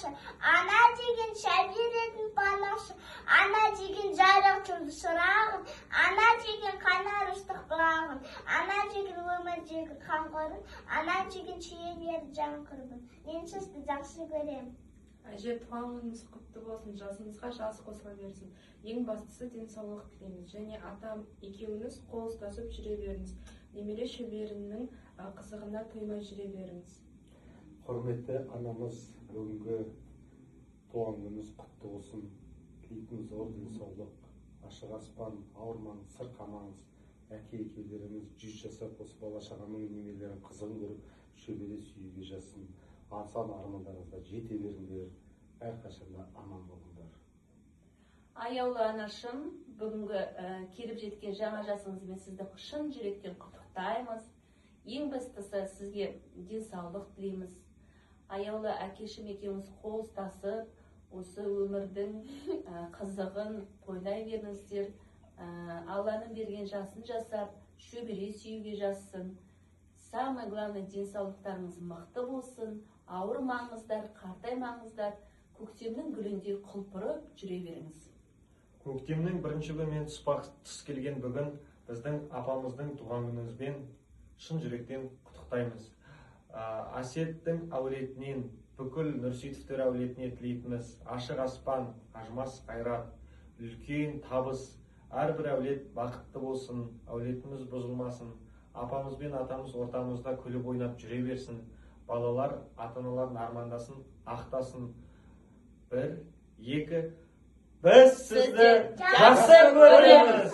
балашы, ана деген шай беретін балашы, ана деген жарық жұлдыз шырағым, ана деген қайнар ыстық бұлағым, ана деген өмірдегі қамқорым, ана деген сүйенер жан құрбым. Мен сізді жақсы көремін. Әже, туған күніңіз құтты болсын, жасыңызға жас қосыла берсін. Ең бастысы денсаулық тілейміз. Және атам екеуіңіз қол ұстасып жүре беріңіз. Немере шөберімнің қызығына тоймай жүре беріңіз. Құрметті анамыз, бүгінгі туған күніңіз құтты болсын. Тілейтін зор денсаулық, ашық аспан, ауырмаңыз, сырқамаңыз. Әке екеулеріңіз 100 жасап осы бала шағаның немерелерін қызығын көріп, шөбере сүюге жазсын. Асан армандарыңызға жете беріңдер, әрқашанда аман болыңдар. Аяулы анашым, бүгінгі келіп жеткен жаңа жасыңызбен сізді шын жүректен құттықтаймыз. Ең бастысы сізге денсаулық тілейміз. Аяулы әкешім екеуміз қол ұстасып, осы өмірдің қызығын тойлай беріңіздер. Алланың берген жасын жасап, шөбере сүюге жазсын. Самое главное, денсаулықтарыңыз мықты болсын, ауырмаңыздар, қартаймаңыздар, көктемнің гүліндей құлпырып жүре беріңіз. Көктемнің бірінші күнінен тұс келген бүгін біздің апамыздың туған күніңізбен шын жүректен құттықтаймыз. Асеттің әулетінен, бүкіл Нұрсейітовтер әулетіне тілейтініміз ашық аспан, ажмас қайрат, үлкен табыс, әрбір әулет бақытты болсын, әулетіміз бұзылмасын. Апамыз бен атамыз ортамызда күліп ойнап жүре берсін. Балалар ата-аналарын армандасын, ақтасын. 1, 2, біз сізді жақсы көреміз.